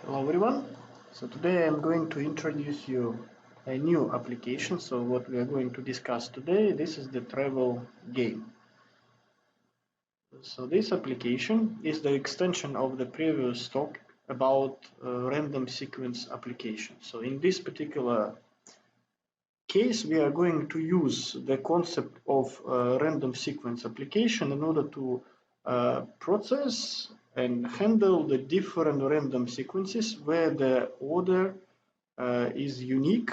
Hello everyone. So today I'm going to introduce you a new application. So what we are going to discuss today, this is the travel game. So this application is the extension of the previous talk about random sequence application. So in this particular case, we are going to use the concept of random sequence application in order to process and handle the different random sequences where the order is unique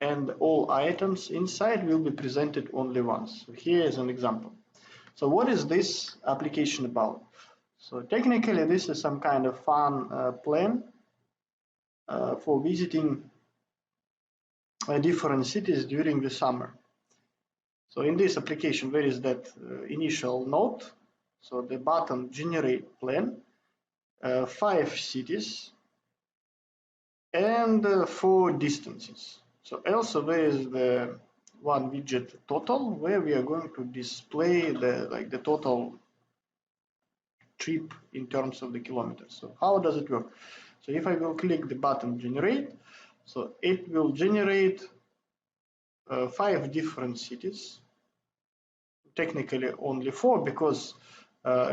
and all items inside will be presented only once. So here is an example. So what is this application about? So technically this is some kind of fun plan for visiting different cities during the summer. So in this application, where is that initial node? So the button generate plan, 5 cities, and 4 distances. So also there is the one widget total, where we are going to display the total trip in terms of the kilometers. So how does it work? So if I will click the button generate, so it will generate 5 different cities. Technically only 4 because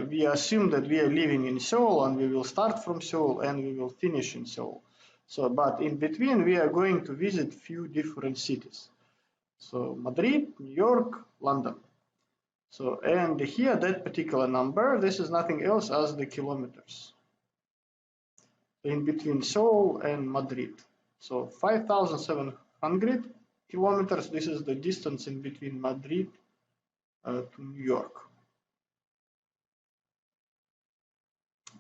we assume that we are living in Seoul and we will start from Seoul and we will finish in Seoul. So, but in between we are going to visit few different cities. So Madrid, New York, London. So, and here that particular number, this is nothing else as the kilometers in between Seoul and Madrid. So 5,700 kilometers, this is the distance in between Madrid to New York.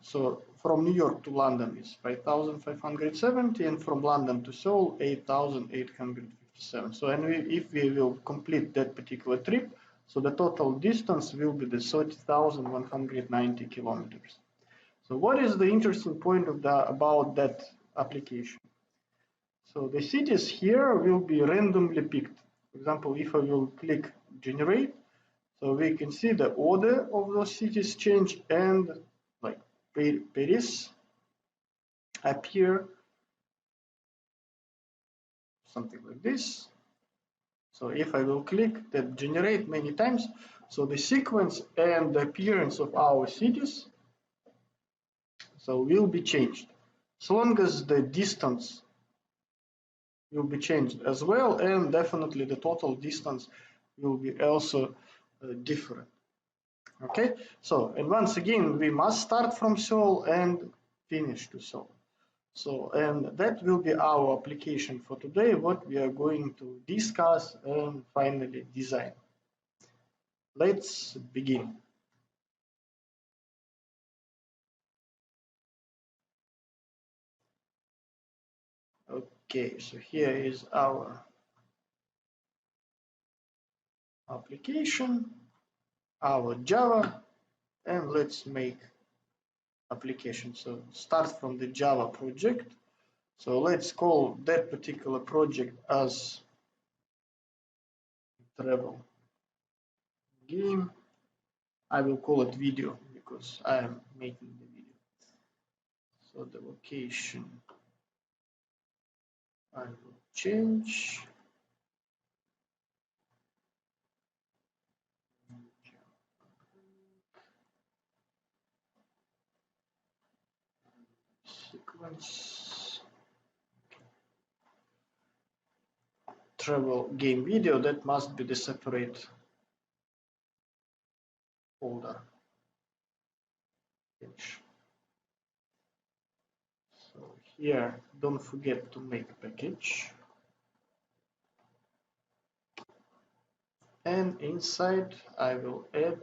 So from New York to London is 5,570, and from London to Seoul 8,857. So and if we will complete that particular trip, so the total distance will be the 30,190 kilometers. So what is the interesting point of about that application? So the cities here will be randomly picked. For example, if I will click generate, so we can see the order of those cities change, and like Paris appear something like this. So if I will click that generate many times, so the sequence and the appearance of our cities so will be changed. So long as the distance will be changed as well, and definitely the total distance will be also different. Okay, so and once again we must start from Seoul and finish to Seoul. So, and that will be our application for today, what we are going to discuss and finally design. Let's begin. Okay, so here is our application, our Java, and let's make application. So start from the Java project. So let's call that particular project as travel game. I will call it video because I am making the video. So the location I will change. Sequence travel game video, that must be the separate folder. So here, don't forget to make package. And inside I will add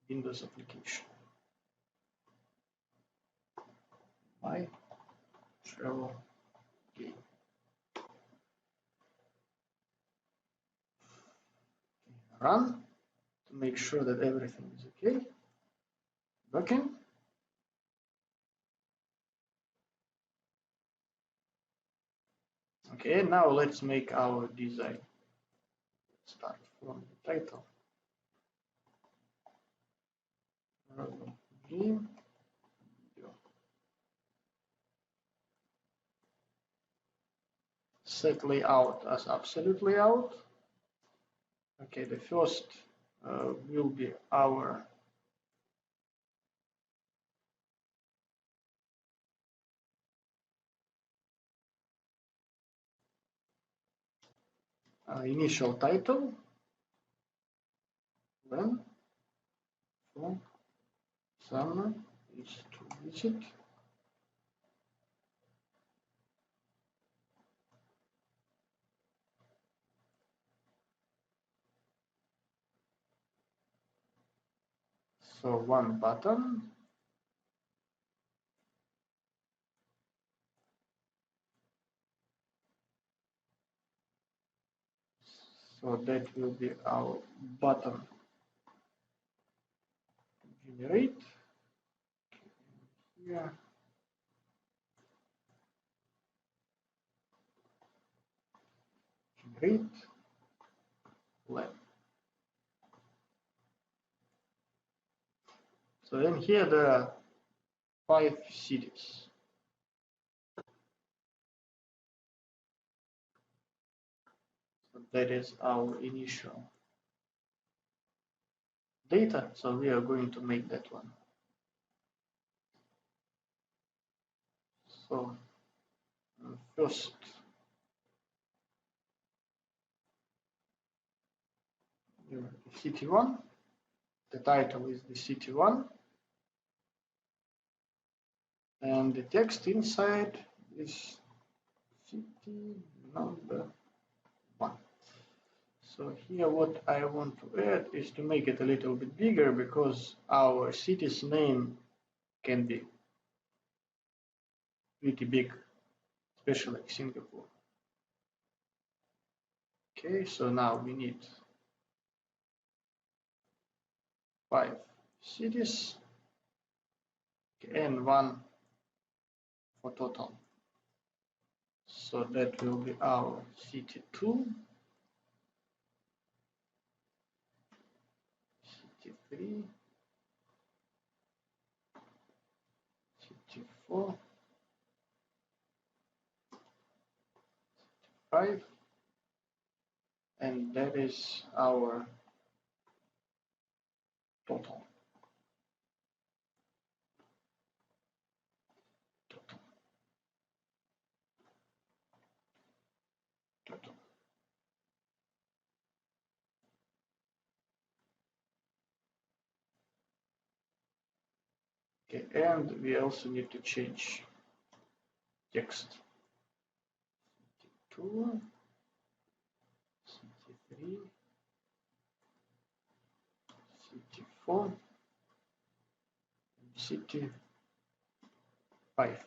Windows application. My travel game. Run to make sure that everything is okay. Working. Okay, now let's make our design. start from the title. Game video. Set layout as absolute layout. Okay, the first will be our initial title, when for summer is to visit. So one button. So that will be our button generate. Here. Generate land. So then here there are 5 cities. So that is our initial data. So we are going to make that one. So first city 1. The title is the city 1. And the text inside is city number 1. So here what I want to add is to make it a little bit bigger, because our city's name can be pretty big, especially like Singapore. Okay, so now we need 5 cities and 1 for total. So that will be our city 2, city 3, city 4, 5, and that is our total. Okay, and we also need to change text. City 2, city 3, city 4, city 5.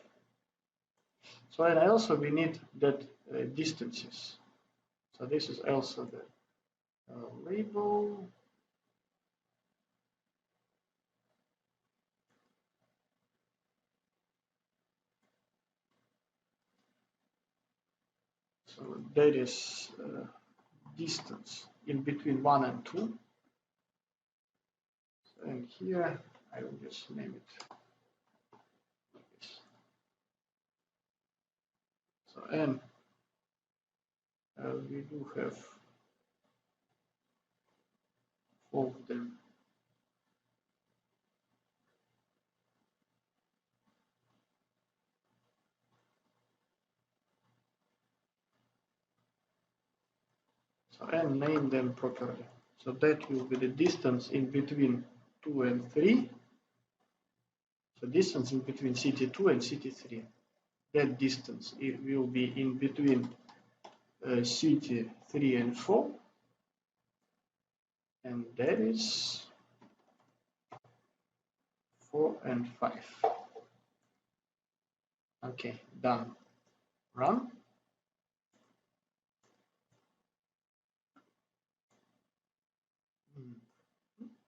So and also we need that distances. So this is also the label. So that is distance in between 1 and 2. And here I will just name it like this. So and we do have 4 of them. So and name them properly. So that will be the distance in between 2 and 3. So distance in between city 2 and city 3. That distance it will be in between city 3 and 4. And that is 4 and 5. Okay, done. Run.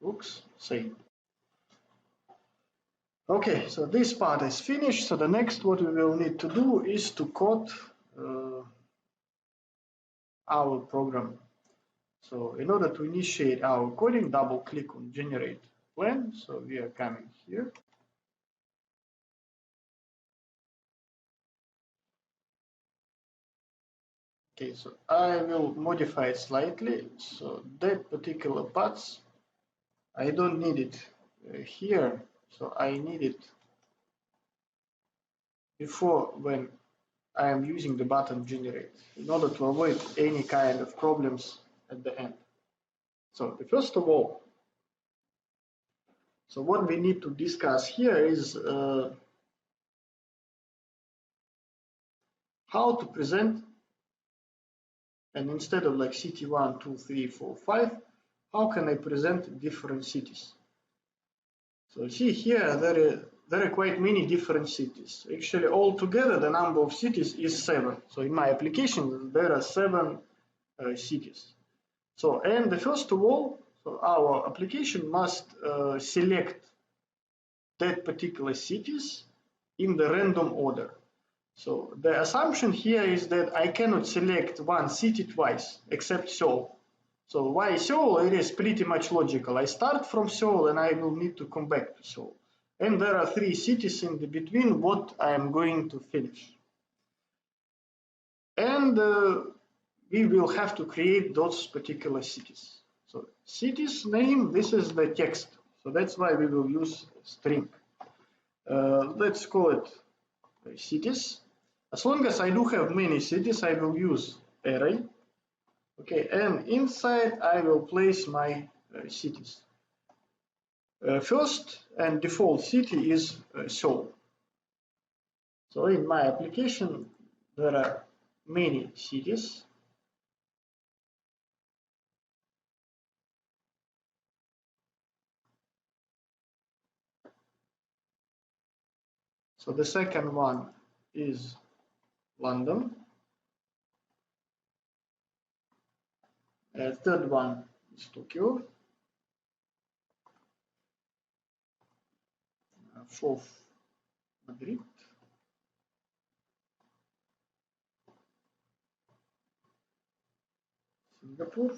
Looks same. Okay, so this part is finished. So the next what we will need to do is to code our program. So in order to initiate our coding, double click on generate plan. So we are coming here. Okay, so I will modify it slightly. So that particular parts, I don't need it here. So I need it before when I am using the button generate in order to avoid any kind of problems at the end. So first of all, so what we need to discuss here is how to present, and instead of like city 1, 2, 3, 4, 5, how can I present different cities? So see here, there are quite many different cities. Actually, altogether, the number of cities is 7. So in my application, there are 7 cities. So, and first of all, so our application must select that particular cities in the random order. So the assumption here is that I cannot select one city twice, except Seoul. So why Seoul? It is pretty much logical. I start from Seoul and I will need to come back to Seoul. And there are 3 cities in the between what I am going to finish. And we will have to create those particular cities. So cities name, this is the text. So that's why we will use string. Let's call it cities. As long as I do have many cities, I will use array. Okay, and inside I will place my cities. First and default city is Seoul. So in my application, there are many cities. So the second one is London. Third one is Tokyo. Fourth, Madrid. Singapore.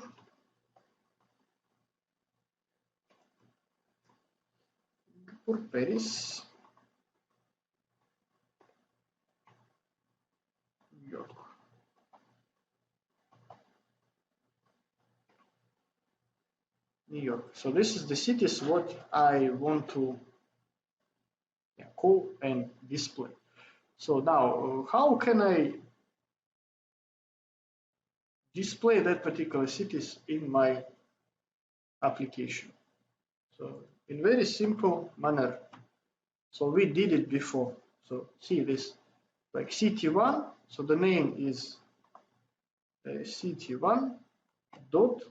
Paris. New York. New York. So this is the cities what I want to call and display. So now, how can I display that particular cities in my application? So in very simple manner. So we did it before. So see this, like city1. So the name is city1 dot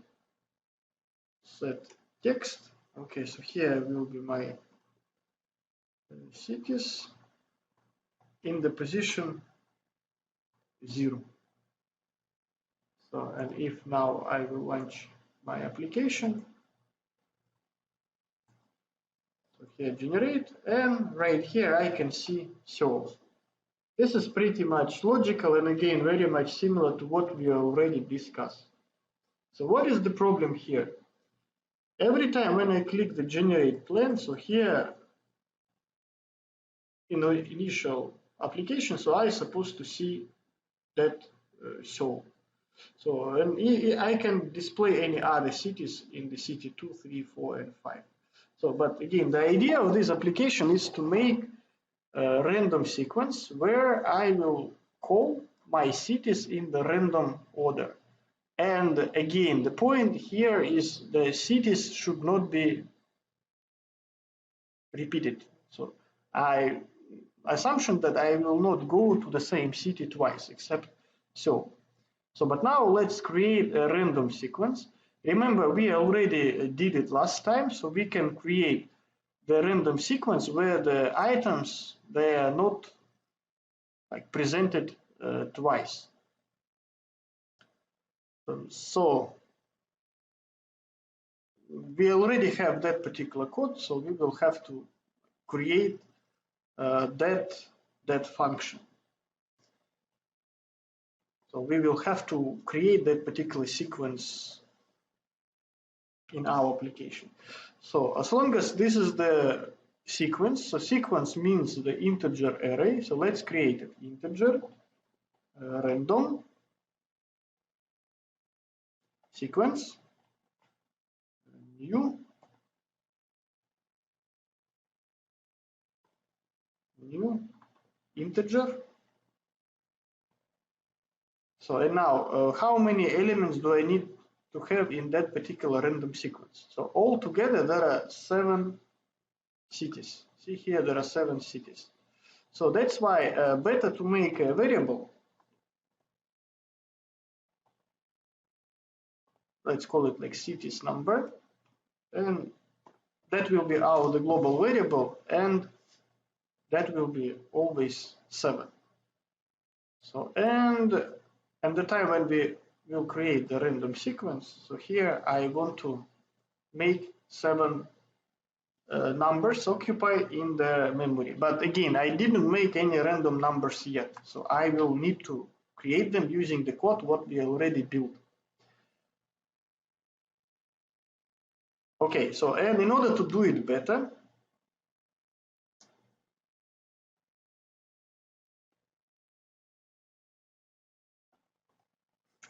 set text. Okay, so here will be my cities in the position 0. So, and if now I will launch my application, so here generate, and right here I can see Seoul. This is pretty much logical and again very much similar to what we already discussed. So what is the problem here? Every time when I click the generate plan, so here in the initial application, so I supposed to see that Seoul. So and I can display any other cities in the city 2, 3, 4, and 5. So, but again, the idea of this application is to make a random sequence where I will call my cities in the random order. And again, the point here is the cities should not be repeated. So assumption that I will not go to the same city twice, except so. So, but now let's create a random sequence. Remember, we already did it last time, so we can create the random sequence where the items, they are not like presented twice. So we already have that particular code, so we will have to create that function. So we will have to create that particular sequence in our application. So as long as this is the sequence, so sequence means the integer array. So let's create it. Integer random sequence new integer. So and now how many elements do I need to have in that particular random sequence? So altogether there are 7 cities. See here there are 7 cities. So that's why better to make a variable. Let's call it like cities number, and that will be the global variable, and that will be always 7. So and the time when we will create the random sequence, so here I want to make 7 numbers occupy in the memory. But again, I didn't make any random numbers yet, so I will need to create them using the code what we already built. Okay, so and in order to do it better,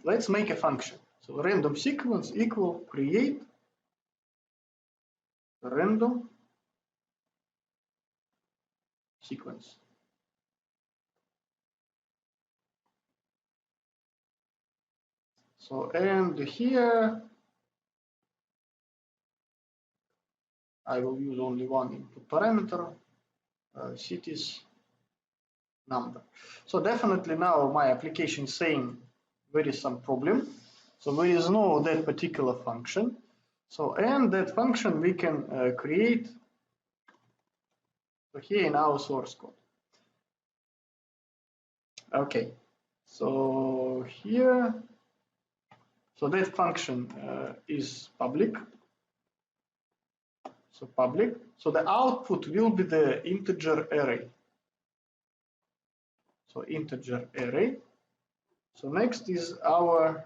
let's make a function. So random sequence equal create random sequence. So and here I will use only one input parameter, cities number. So definitely now my application is saying there is some problem. So there is no that particular function. So and that function we can create here in our source code. Okay, so here, so that function is public. So public. So the output will be the integer array. So integer array. So next is our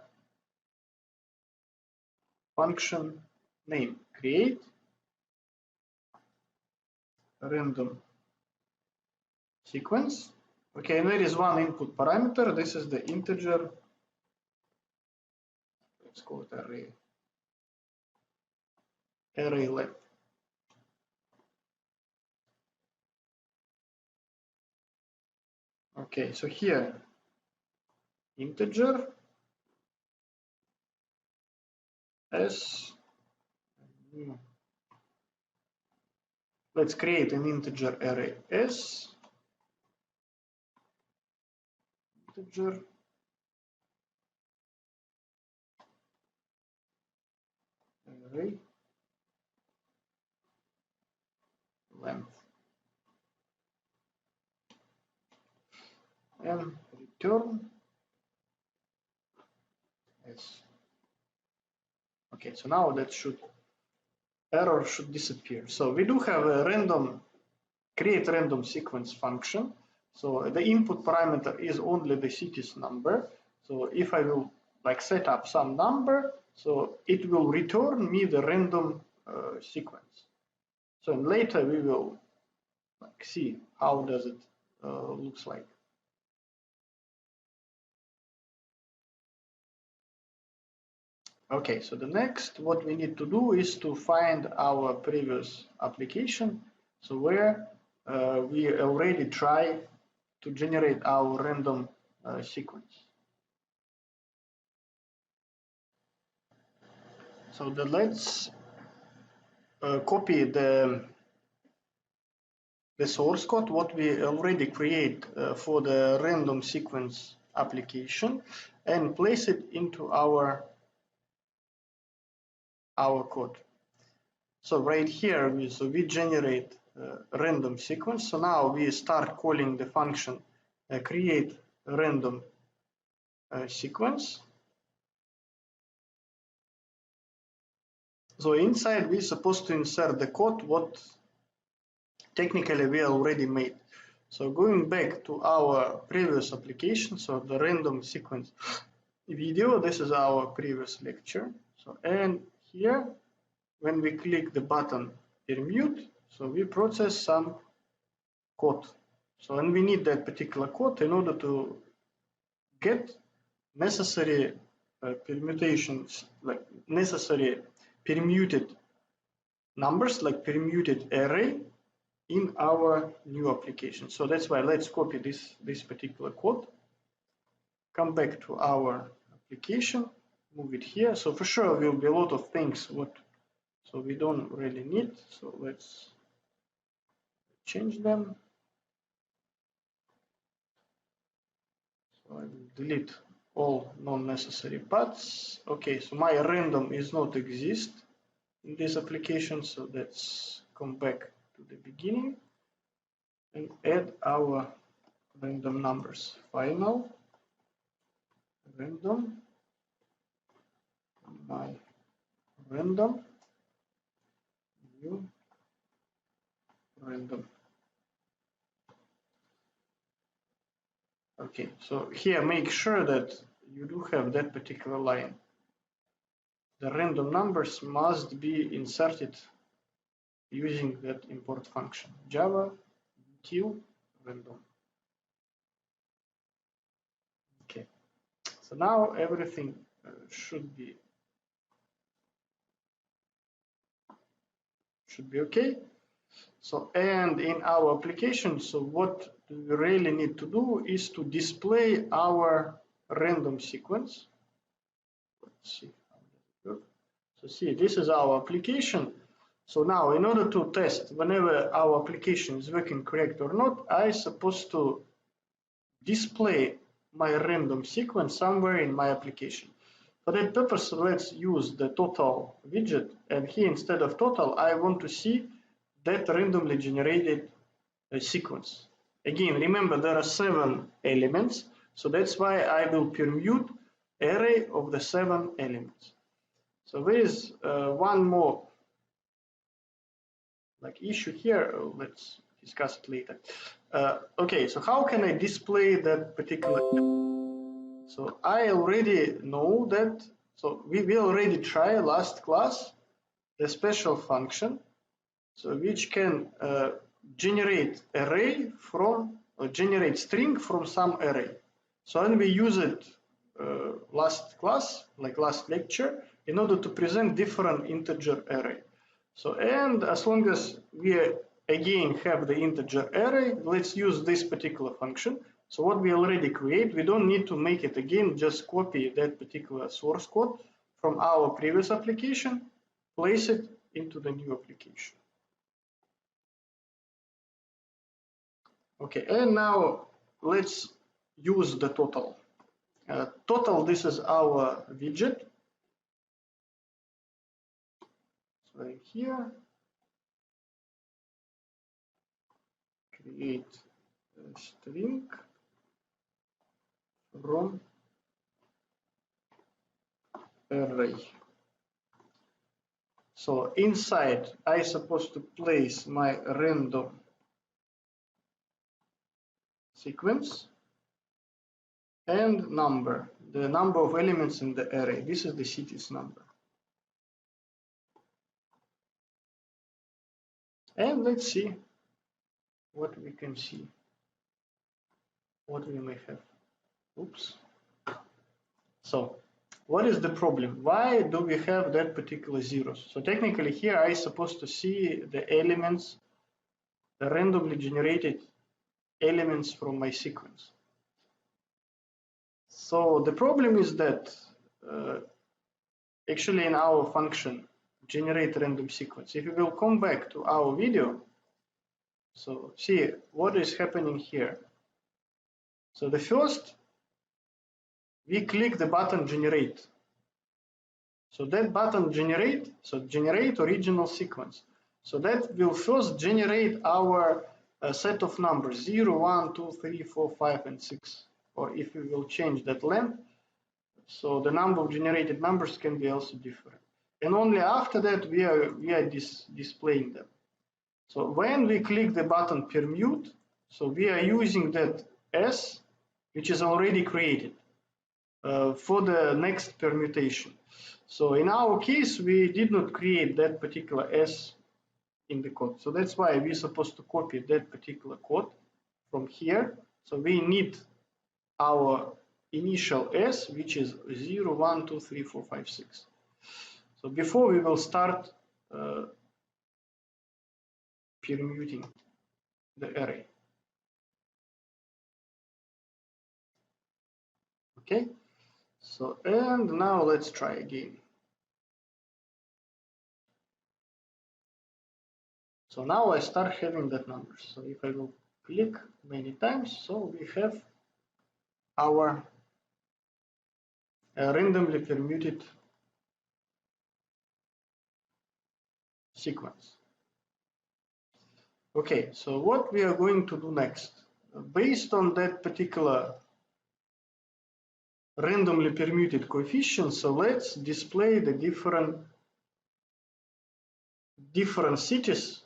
function name, create random sequence. Okay, and there is one input parameter. This is the integer. Let's call it array length. Okay, so here integer s. Let's create an integer array s. Integer array length and return s. Okay, so now that error should disappear. So we do have a create random sequence function. So the input parameter is only the cities number. So if I will like set up some number, so it will return me the random sequence. So and later we will like see how does it looks like. Okay, so the next what we need to do is to find our previous application. So where we already try to generate our random sequence. So let's copy the source code what we already create for the random sequence application and place it into our code. So right here we generate random sequence. So now we start calling the function create random sequence. So inside we're supposed to insert the code what technically we already made. So going back to our previous application, so the random sequence video, this is our previous lecture. So and here when we click the button permute, so we process some code. So, and we need that particular code in order to get necessary permutations, like necessary permuted numbers, like permuted array in our new application. So that's why let's copy this particular code, come back to our application, move it here. So for sure will be a lot of things so we don't really need. So let's change them. So I will delete all non-necessary paths. Okay, so my random is not exist in this application, so let's come back to the beginning and add our random numbers. Final random, my random, new random. Okay, so here make sure that you do have that particular line. The random numbers must be inserted using that import function, Java util random. Okay, so now everything should be okay. So, and in our application, so what we really need to do is to display our random sequence. Let's see how does it work. So see, this is our application. So now in order to test whenever our application is working correct or not, I'm supposed to display my random sequence somewhere in my application. For that purpose, let's use the total widget, and here instead of total, I want to see that randomly generated sequence. Again, remember there are 7 elements, so that's why I will permute array of the 7 elements. So there is one more issue here. Let's discuss it later. Okay, so how can I display that particular? So I already know that. So we already tried last class the special function, so which can generate array from generate string from some array. So when we use it last class, like last lecture, in order to present different integer array. So and as long as we again have the integer array, let's use this particular function. So what we already create, we don't need to make it again, just copy that particular source code from our previous application, place it into the new application. Okay, and now let's use the total. Total, this is our widget. So here, create a string from array. So inside, I'm supposed to place my random sequence and number, the number of elements in the array. This is the cities number. And let's see what we can see, what we may have. Oops. So what is the problem? Why do we have that particular zeros? So technically here I'm supposed to see the elements, the randomly generated elements from my sequence. So the problem is that actually in our function generate random sequence, if we will come back to our video, so see what is happening here. So the first, we click the button generate. So that button generate, so generate original sequence. So that will first generate our set of numbers 0, 1, 2, 3, 4, 5, and 6. Or if we will change that length, so the number of generated numbers can be also different. And only after that we are displaying them. So when we click the button permute, so we are using that S, which is already created. for the next permutation. So in our case, we did not create that particular S in the code. So that's why we're supposed to copy that particular code from here. So we need our initial S, which is 0, 1, 2, 3, 4, 5, 6. So before we will start permuting the array. Okay, so and now let's try again. So now I start having that number. So if I will click many times, so we have our randomly permuted sequence. Okay, so what we are going to do next, based on that particular randomly permuted coefficient, so let's display the different cities.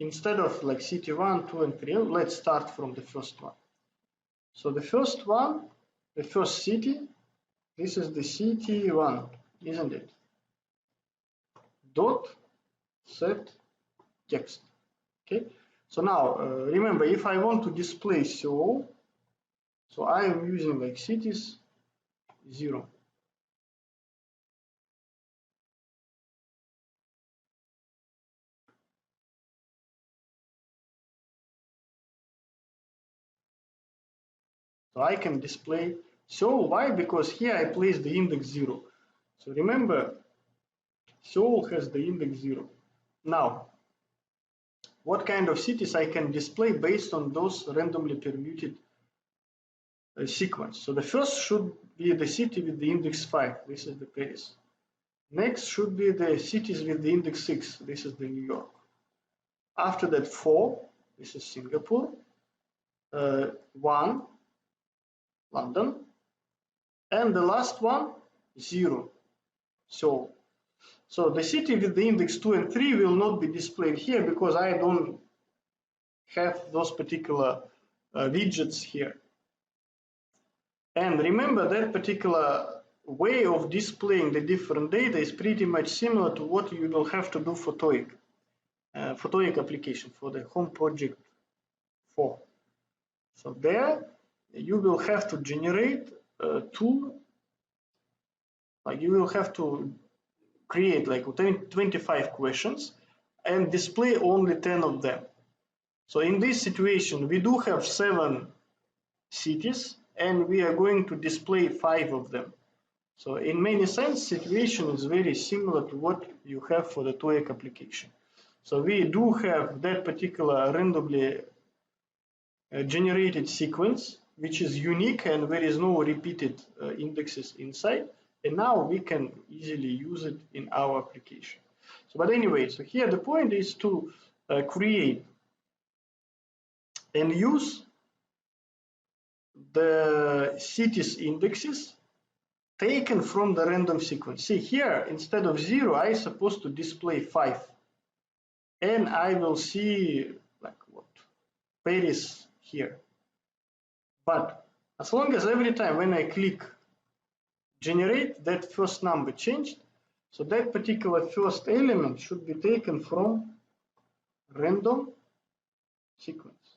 Instead of like city 1, 2, and 3, let's start from the first one. So the first one, the first city, this is the city 1, isn't it? Dot set text. Okay, so now remember, if I want to display Seoul, so I am using like cities 0. So I can display Seoul. Why? Because here I place the index 0. So remember, Seoul has the index 0. Now, what kind of cities I can display based on those randomly permuted sequence? So the first should be the city with the index 5. This is the Paris. Next should be the cities with the index 6. This is the New York. After that, 4. This is Singapore. 1. London. And the last one, 0. So the city with the index 2 and 3 will not be displayed here because I don't have those particular widgets here. And remember, that particular way of displaying the different data is pretty much similar to what you will have to do for TOEIC application, for the home project 4. So there you will have to generate you will have to create like 25 questions and display only 10 of them. So in this situation, we do have 7 cities and we are going to display 5 of them. So in many sense, situation is very similar to what you have for the TOEIC application. So we do have that particular randomly generated sequence, which is unique and there is no repeated indexes inside. And now we can easily use it in our application. So, but anyway, so here the point is to create and use the cities indexes taken from the random sequence. See here, instead of 0, I supposed to display 5. And I will see like what? Paris here. But as long as every time when I click generate, that first number changed, so that particular first element should be taken from random sequence.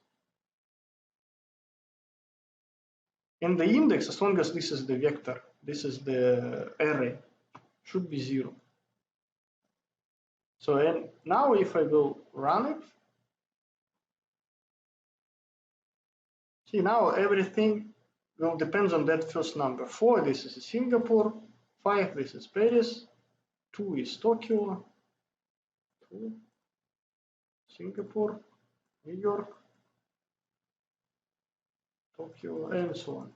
And the index, as long as this is the vector, this is the array, should be 0. So and now if I will run it, see now everything will depend on that first number. 4, this is Singapore. 5, this is Paris. 2 is Tokyo. 2, Singapore, New York, Tokyo, and so on.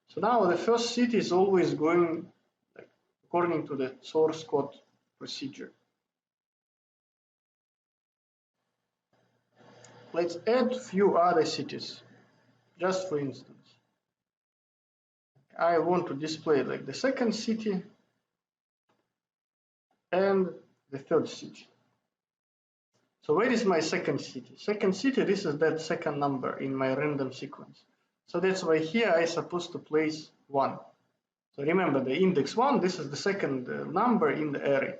So now the first city is always going according to the source code procedure. Let's add a few other cities, just for instance. I want to display like the second city and the third city. So where is my second city? Second city, this is that second number in my random sequence. So that's why here I supposed to place 1. So remember the index 1, this is the second number in the array.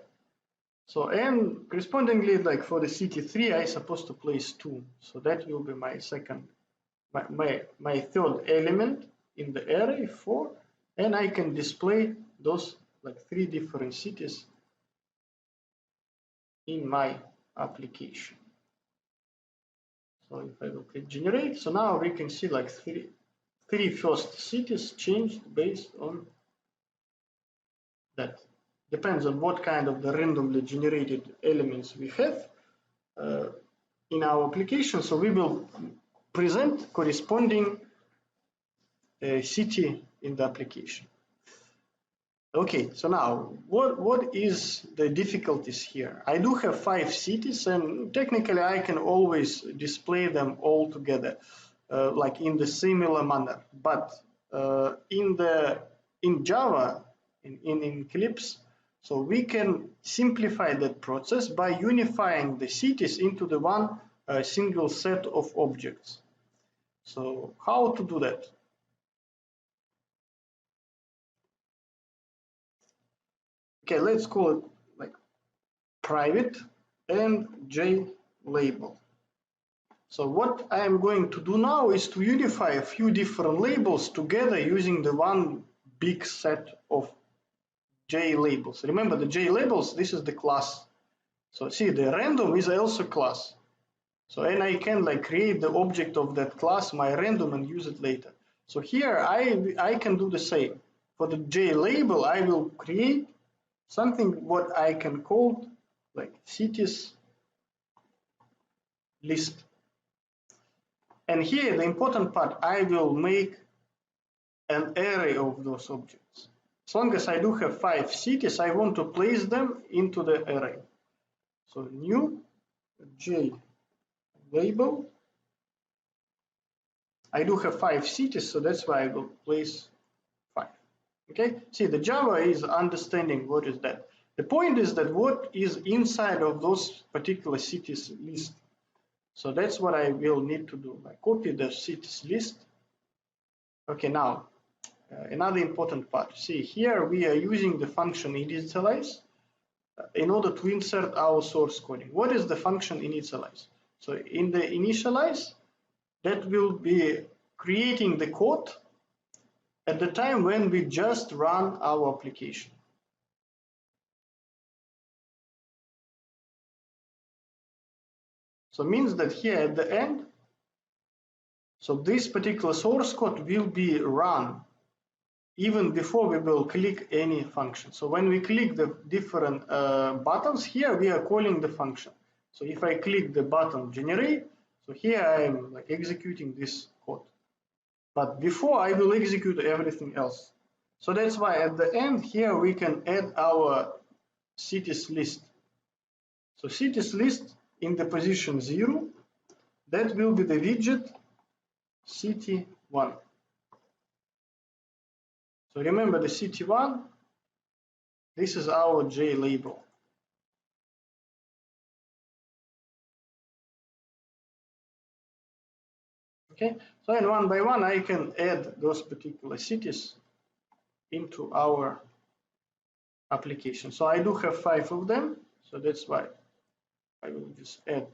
So and correspondingly, like for the city 3, I supposed to place 2. So that will be my second, my third element in the array 4, and I can display those like 3 different cities in my application. So if I will click generate, so now we can see like three first cities changed based on that. Depends on what kind of the randomly generated elements we have in our application. So we will present corresponding city in the application. Okay, so now what is the difficulties here? I do have 5 cities, and technically I can always display them all together, like in the similar manner. But in Java, in Eclipse, so we can simplify that process by unifying the cities into the one single set of objects. So how to do that? Okay, let's call it like private and JLabel. So what I am going to do now is to unify a few different labels together using the one big set of JLabels. Remember the JLabels, this is the class. So see, the random is also class. So and I can like create the object of that class, my random, and use it later. So here I can do the same. For the JLabel, I will create something what I can call like cities list. And here the important part, I will make an array of those objects. As long as I do have 5 cities, I want to place them into the array. So new JLabel. I do have 5 cities, so that's why I will place 5. Okay, see the Java is understanding what is that. The point is that what is inside of those particular cities list. So that's what I will need to do. I copy the cities list. Okay, now another important part. See here we are using the function initialize in order to insert our source coding. What is the function initialize? So in the initialize, that will be creating the code at the time when we just run our application. So means that here at the end, so this particular source code will be run even before we will click any function. So when we click the different buttons here, we are calling the function. So if I click the button generate, so here I am like executing this code. But before I will execute everything else. So that's why at the end here we can add our cities list. So cities list in the position 0, that will be the widget city1. So remember the city1, this is our JLabel. Okay, so and one by one I can add those particular cities into our application. So I do have 5 of them, so that's why I will just add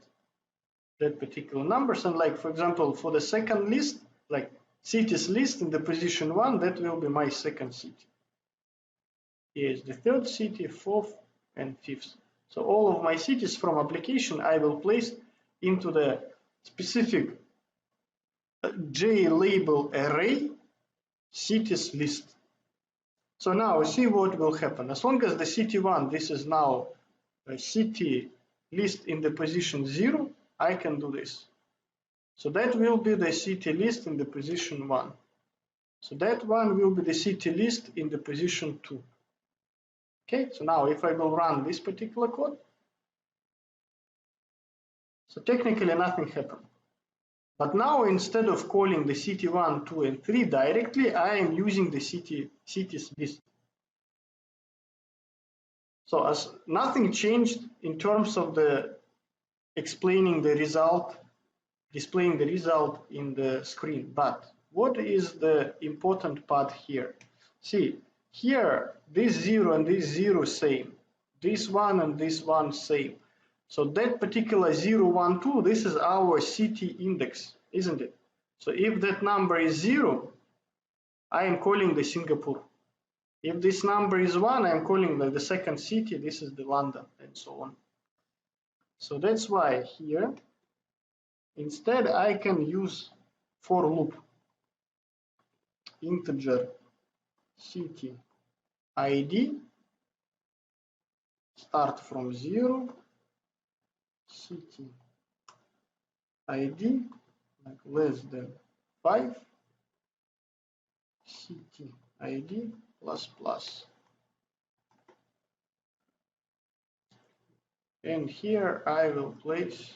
that particular numbers. And like for example, for the second list, like cities list in the position 1, that will be my second city. Here is the third city, fourth and fifth. So all of my cities from application I will place into the specific JLabel array cities list. So now see what will happen. As long as the city1, this is now a city list in the position 0, I can do this. So that will be the city list in the position 1. So that one will be the city list in the position 2. Okay, so now if I will run this particular code, so technically nothing happened. But now instead of calling the city1, 2, and 3 directly, I am using the cities list. So as nothing changed in terms of the explaining the result, displaying the result in the screen. But what is the important part here? See, here, this 0 and this 0 same. This one and this one same. So that particular 0, 1, 2, this is our city index, isn't it? So if that number is 0, I am calling the Singapore. If this number is 1, I am calling the second city, this is the London, and so on. So that's why here, instead I can use for loop, integer city ID, start from 0, city ID, like less than 5, city ID plus plus. And here I will place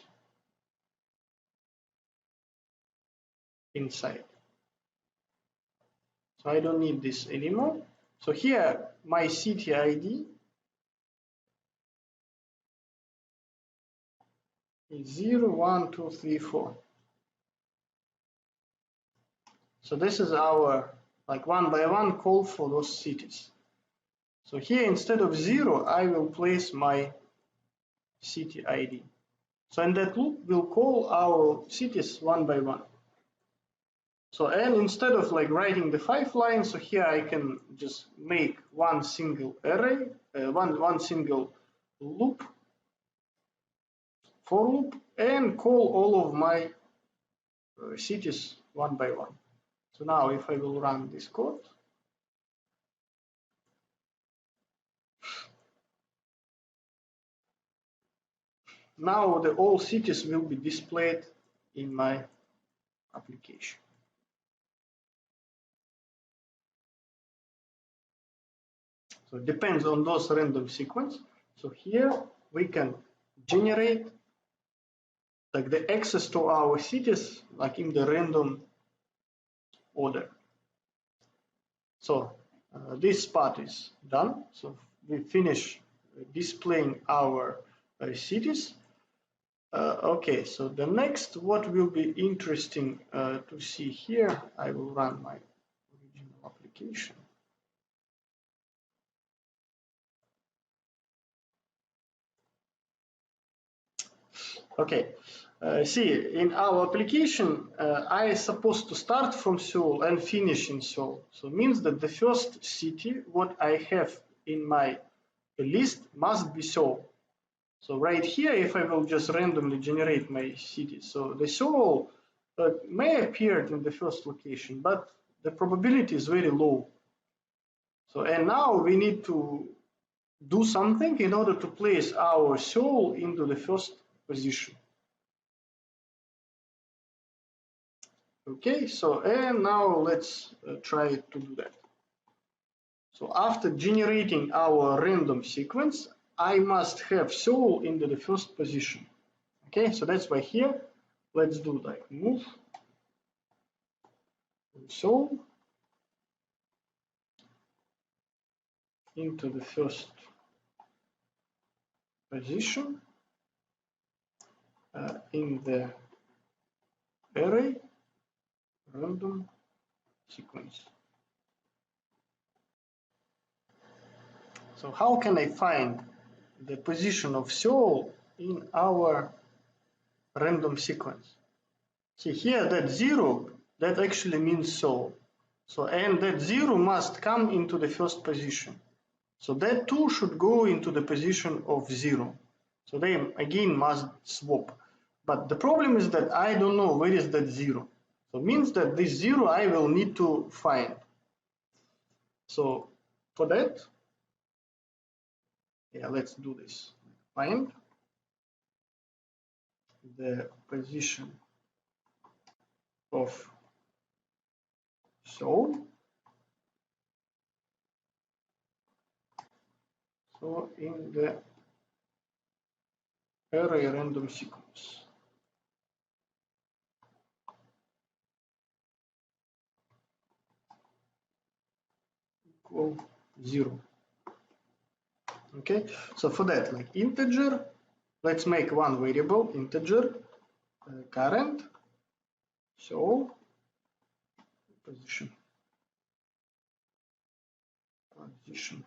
inside. So I don't need this anymore. So here my city ID is 0, 1, 2, 3, 4. So this is our like one by one call for those cities. So here instead of 0, I will place my city ID. So in that loop, we'll call our cities one by one. So and instead of like writing the 5 lines, so here I can just make one single array, one single loop, for loop, and call all of my cities one by one. So now if I will run this code, now all cities will be displayed in my application. So it depends on those random sequence. So here we can generate like the access to our cities like in the random order. So this part is done. So we finish displaying our cities. Okay, so the next what will be interesting to see here, I will run my original application. Okay, see, in our application, I is supposed to start from Seoul and finish in Seoul. So it means that the first city, what I have in my list must be Seoul. So right here, if I will just randomly generate my city, so the Seoul may appear in the first location, but the probability is very low. So, and now we need to do something in order to place our Seoul into the first position. Okay, so and now let's try to do that. So after generating our random sequence, I must have Seoul into the first position. Okay, so that's why here, let's do like move Seoul into the first position in the array random sequence. So how can I find the position of Seoul in our random sequence? See here that 0, that actually means Seoul. So and that 0 must come into the first position. So that 2 should go into the position of 0. So they again must swap. But the problem is that I don't know where is that 0. So it means that this 0 I will need to find. So for that, yeah, let's do this. Find the position of Seoul. So in the array random sequence. Equal 0. Okay, so for that, like integer, let's make one variable, integer, current, so position. position.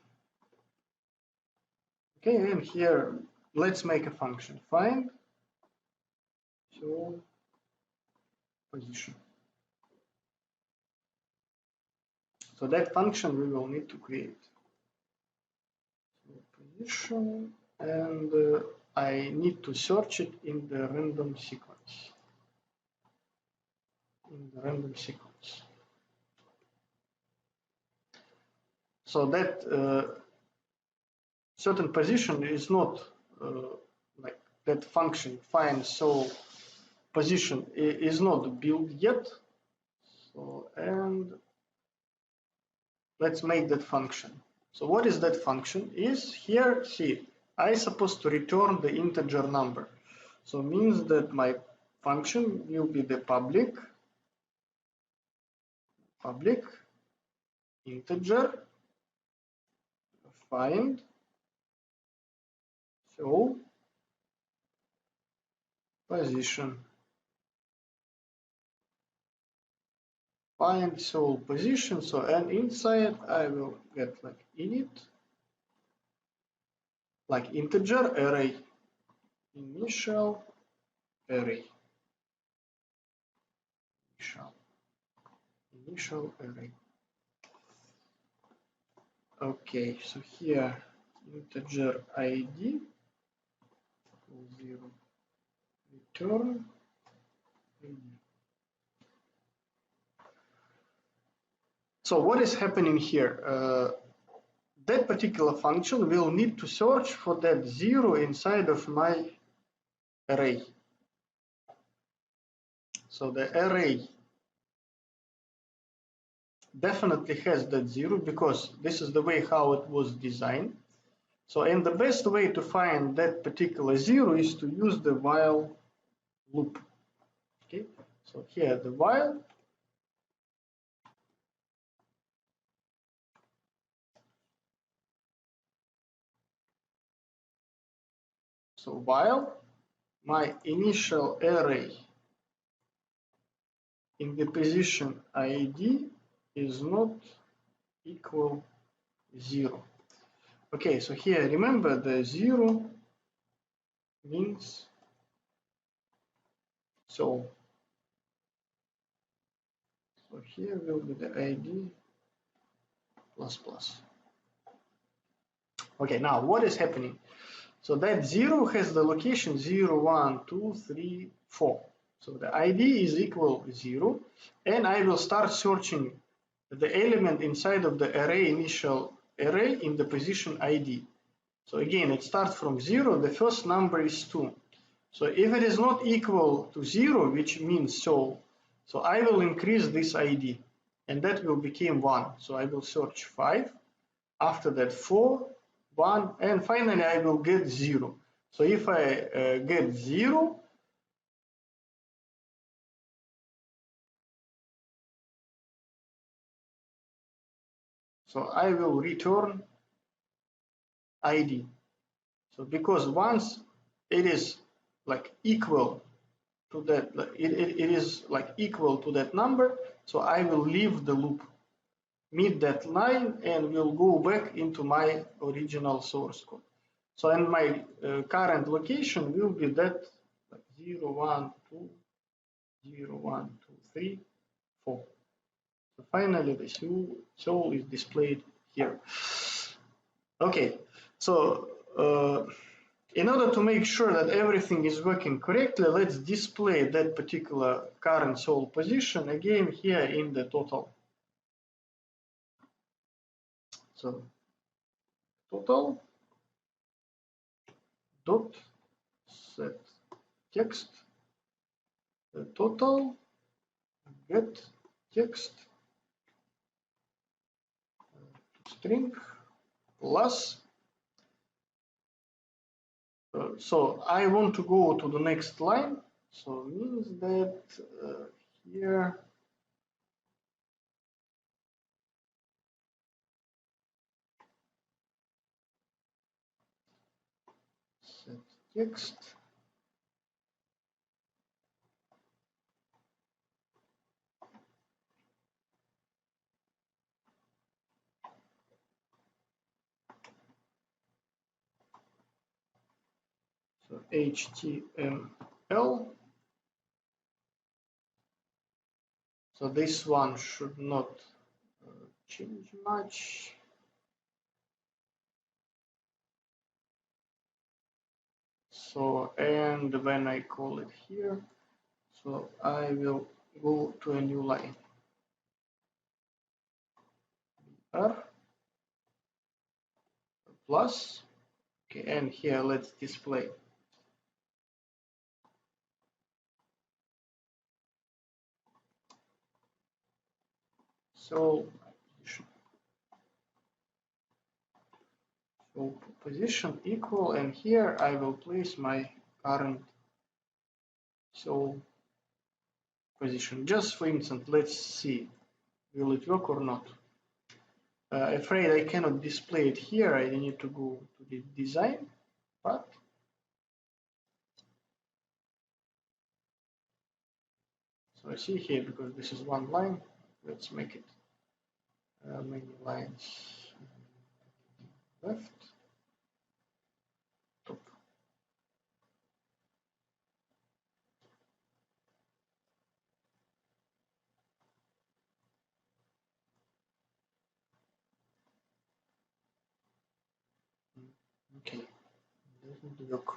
Okay, and here let's make a function. Find sole position. So that function we will need to create. So position, and I need to search it in the random sequence. So that certain position is not like that function find sole position is not built yet. So, and let's make that function. So what is that function? Is here, see, I supposed to return the integer number. So means that my function will be the public integer find sole position. Find sole position. So, and inside I will get like init, like integer array, initial array, initial array. Okay, so here integer id 0 return id. So what is happening here? That particular function will need to search for that 0 inside of my array. So the array definitely has that 0 because this is the way how it was designed. So, and the best way to find that particular 0 is to use the while loop. Okay, so here the while. So while my initial array in the position id is not equal 0. Okay, so here remember the 0 means so here will be the id plus plus. Okay, now what is happening? So that 0 has the location 0, 1, 2, 3, 4. So the id is equal 0, and I will start searching the element inside of the array initial array in the position id. So again, it starts from 0, the first number is 2. So if it is not equal to 0, which means so I will increase this id, and that will become 1. So I will search 5, after that 4, 1, and finally I will get 0. So if I get 0, so I will return id. So because once it is like equal to that, it is like equal to that number, so I will leave the loop, meet that line, and will go back into my original source code. So and my current location will be that like 0, 1, 2, 0, 1, 2, 3, 4. So finally the sole is displayed here. Okay, so in order to make sure that everything is working correctly, let's display that particular current sole position again here in the total. So total dot set text total get text string plus. So I want to go to the next line. So means that here set text So HTML. So this one should not change much. So, and when I call it here, so I will go to a new line. R plus, okay, and here let's display. So position equal, and here I will place my current position. Just for instance, let's see, will it work or not? Afraid I cannot display it here. I need to go to the design, but so I see here, because this is one line, let's make it many lines left, top. Okay, doesn't work.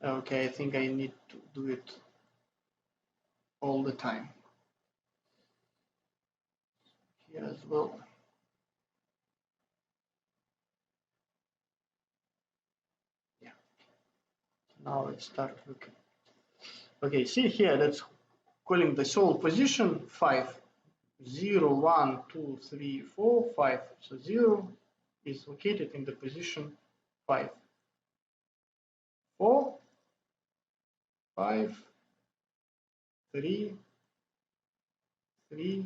Okay, I think I need to do it all the time. Here as well. Yeah. Now it starts working. Okay, see here, that's calling the sole position 5. 0, 1, 2, 3, 4, 5. So 0 is located in the position 5. 4, 5, 3, 3,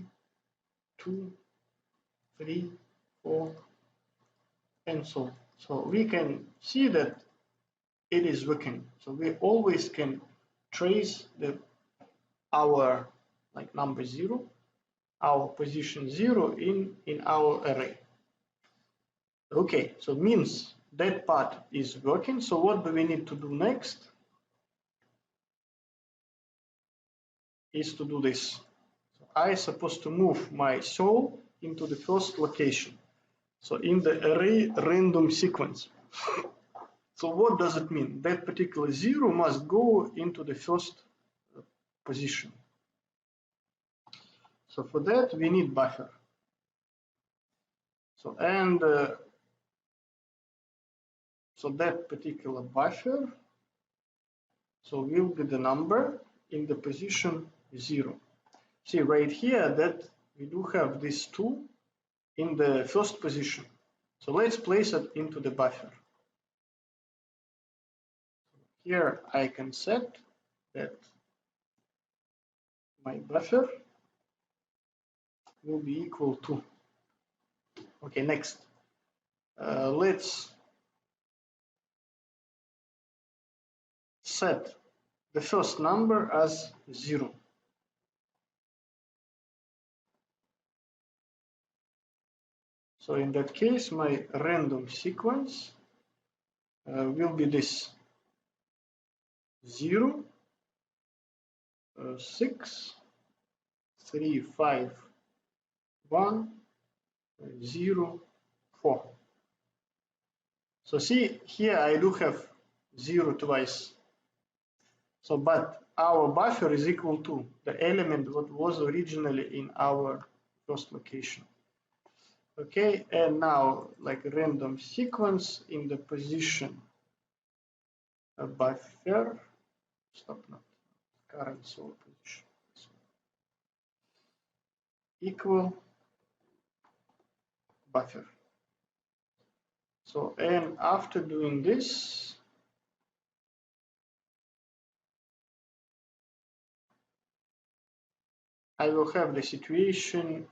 2, 3, 4, and so on. So we can see that it is working. So we always can trace our like number 0, our position 0 in our array. Okay, so means that part is working. So what do we need to do next? Is to do this. So I supposed to move my sole into the first location. So in the array random sequence. So what does it mean? That particular 0 must go into the first position. So for that we need buffer. So and so that particular buffer, so will be the number in the position 0. See right here that we do have this 2 in the first position. So let's place it into the buffer. Here I can set that my buffer will be equal to. Okay, next. Let's set the first number as 0. So in that case, my random sequence will be this 0, 6, 3, 5, 1, 0, 4. So see here I do have 0 twice. So but our buffer is equal to the element that was originally in our first location. Okay, and now like random sequence in the position buffer, stop not current sole position equal buffer. So and after doing this, I will have the situation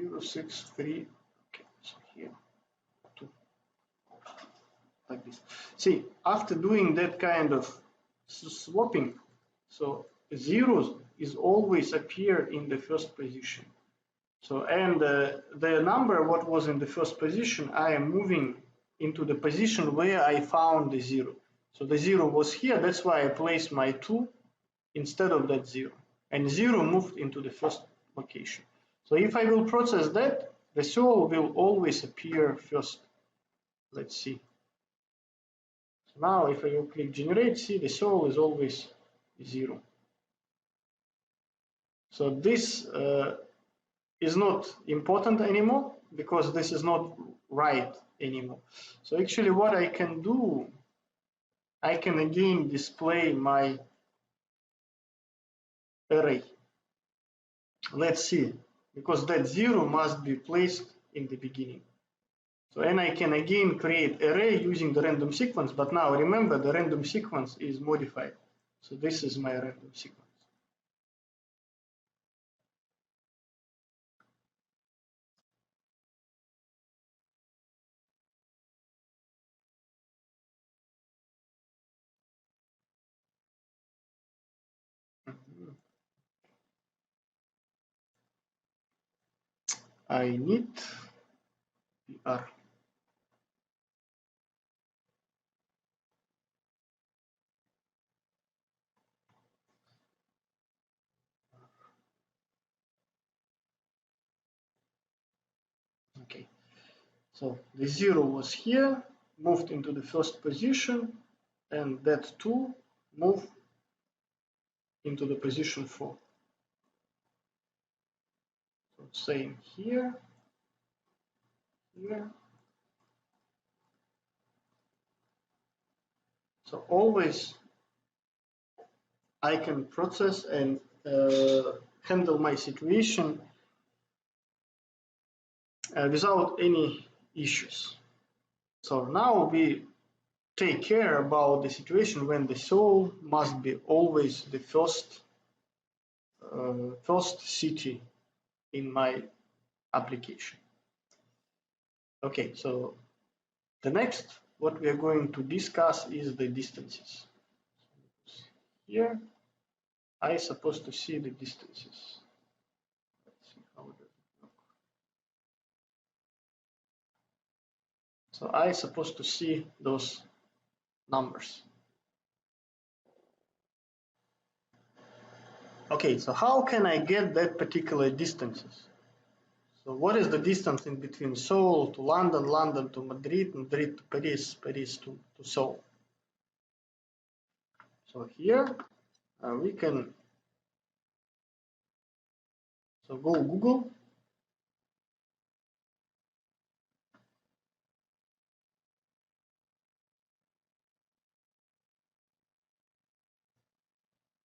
0, 6, 3. Okay, so here 2, like this. See, after doing that kind of swapping, so zeros is always appear in the first position. So, and the number what was in the first position, I am moving into the position where I found the 0. So the 0 was here, that's why I placed my 2 instead of that 0. And 0 moved into the first location. So if I will process that, the soul will always appear first. Let's see. So now if I will click generate, see the soul is always 0. So this is not important anymore because this is not right anymore. So actually what I can do, I can again display my array. Let's see, because that 0 must be placed in the beginning. So, and I can again create array using the random sequence, but now remember the random sequence is modified. So this is my random sequence. I need PR. Okay, so the 0 was here, moved into the first position, and that 2 moved into the position 4. So same here, here. So always I can process and handle my situation without any issues. So now we take care about the situation when the soul must be always the first city in my application. Okay, so the next what we are going to discuss is the distances. Here I supposed to see the distances. Let's see how does it look. So I supposed to see those numbers. Okay, so how can I get that particular distances? So what is the distance in between Seoul to London, London to Madrid, Madrid to Paris, Paris to Seoul? So here we can go Google.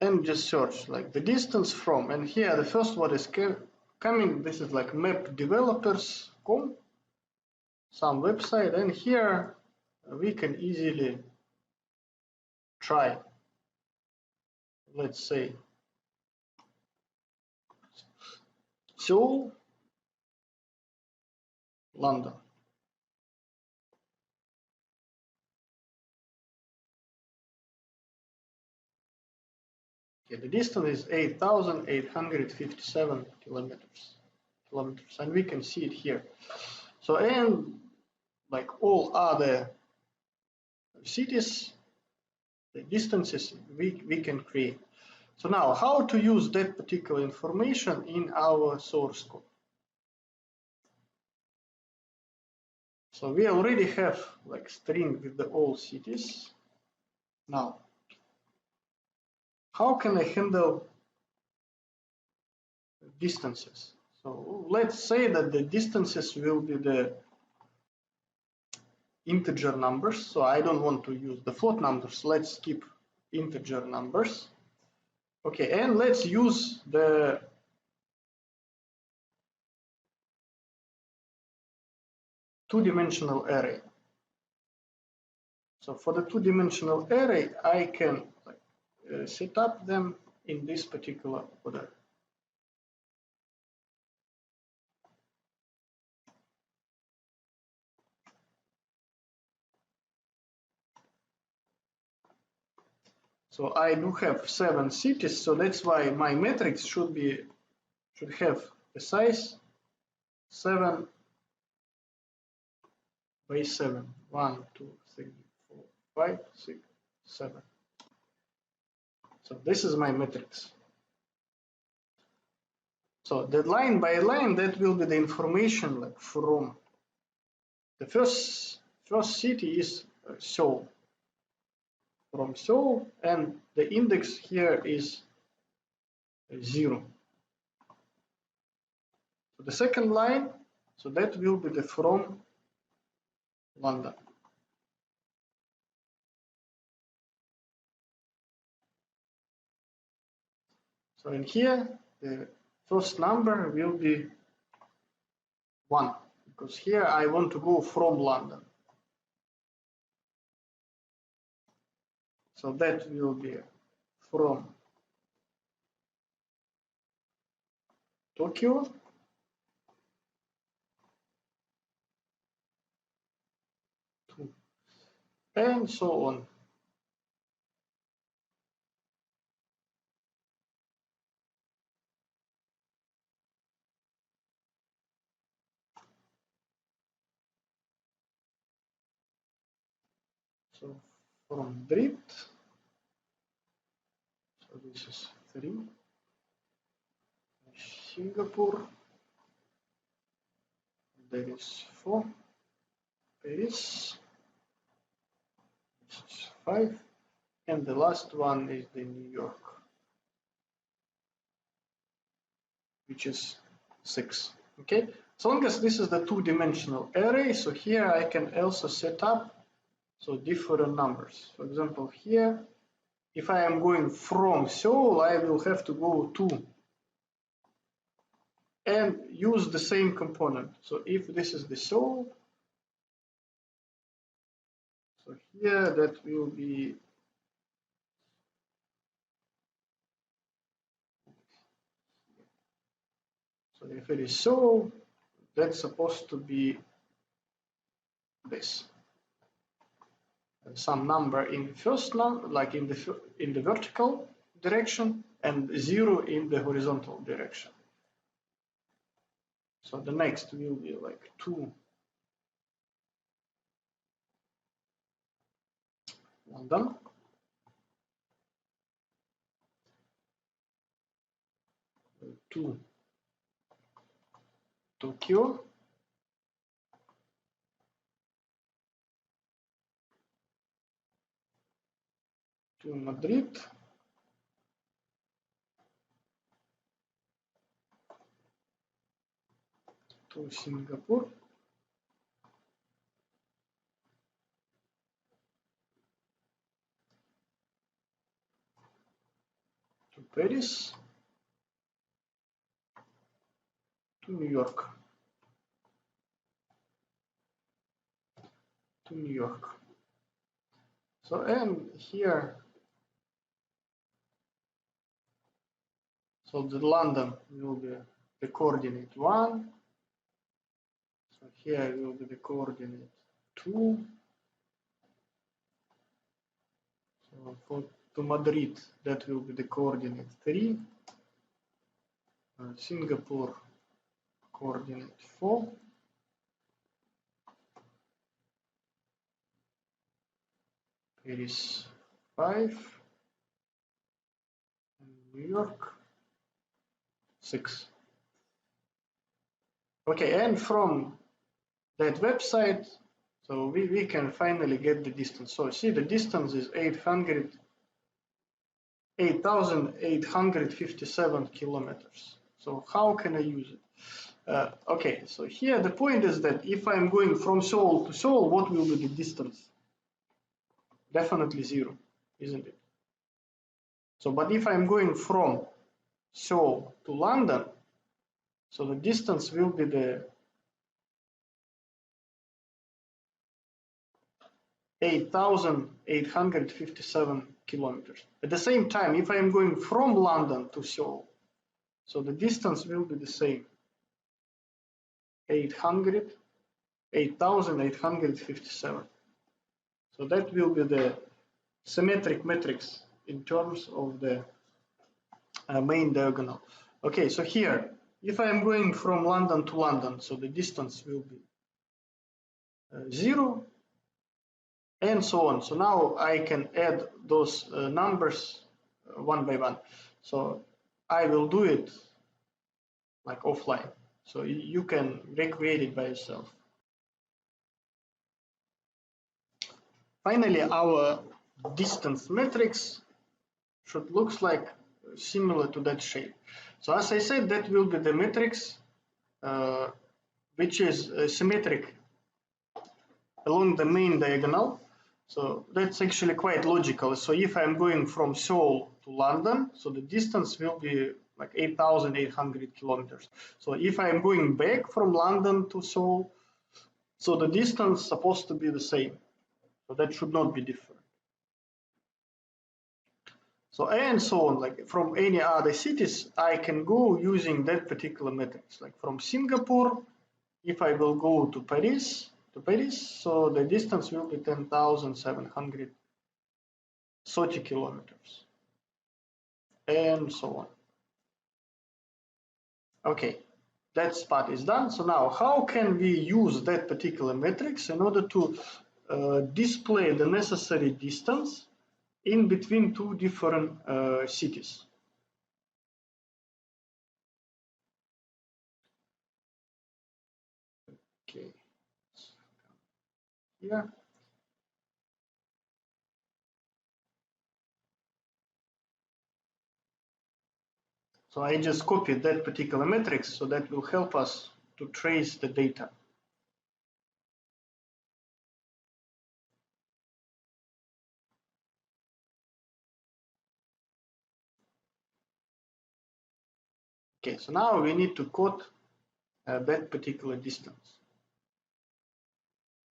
And just search like the distance from, and here the first one is coming, this is like mapdevelopers.com, some website, and here we can easily try, let's say Seoul, London. Okay, the distance is 8,857 kilometers, and we can see it here. So, and like all other cities, the distances we can create. So now, how to use that particular information in our source code? So we already have like string with the all cities. Now, how can I handle distances? So let's say that the distances will be the integer numbers. So I don't want to use the float numbers. Let's keep integer numbers. Okay, and let's use the two-dimensional array. So for the two-dimensional array, I can set up them in this particular order. So I do have 7 cities, so that's why my matrix should have the size 7 by 7. 1, 2, 3, 4, 5, 6, 7. So this is my matrix. So the line by line, that will be the information like from the first city is Seoul. From Seoul, and the index here is 0. So the second line, so that will be the from London. So in here, the first number will be 1, because here I want to go from London. So that will be from Tokyo to, and so on. So from Drift, so this is 3, Singapore, there is 4, Paris, this is 5, and the last one is the New York, which is 6. Okay, as long as this is the two-dimensional array, so here I can also set up so different numbers. For example, here, if I am going from Seoul, I will have to go to and use the same component. So if this is the Seoul, so here that will be so if it is Seoul, that's supposed to be this. Some number in the first number, like in the vertical direction, and 0 in the horizontal direction. So the next will be like 2 London, 2 Tokyo, 2 Madrid, 2 Singapore, 2 Paris, 2 New York, 2 New York. So and here, so the London will be the coordinate 1. So here will be the coordinate 2. So to Madrid, that will be the coordinate 3. Singapore, coordinate 4. Paris 5. And New York 6. Okay, and from that website, so we can finally get the distance. So see, the distance is 8,857 kilometers. So how can I use it? Okay, so here the point is that if I'm going from Seoul to Seoul, what will be the distance? Definitely 0, isn't it? So, but if I'm going from Seoul to London, so the distance will be the 8,857 kilometers. At the same time, if I am going from London to Seoul, so the distance will be the same, 8,857. So that will be the symmetric matrix in terms of the main diagonal. Okay, so here, if I'm going from London to London, so the distance will be 0, and so on. So now I can add those numbers one by one. So I will do it like offline. So you can recreate it by yourself. Finally, our distance matrix should look like similar to that shape. So as I said, that will be the matrix which is symmetric along the main diagonal. So that's actually quite logical. So if I'm going from Seoul to London, so the distance will be like 8,800 kilometers. So if I'm going back from London to Seoul, so the distance is supposed to be the same. So that should not be different. So and so on, like from any other cities, I can go using that particular matrix. Like from Singapore, if I will go to Paris, so the distance will be 10,730 kilometers, and so on. Okay, that part is done. So now, how can we use that particular matrix in order to display the necessary distance in between two different cities? Okay, here. So I just copied that particular matrix, so that will help us to trace the data. Okay, so now we need to code that particular distance.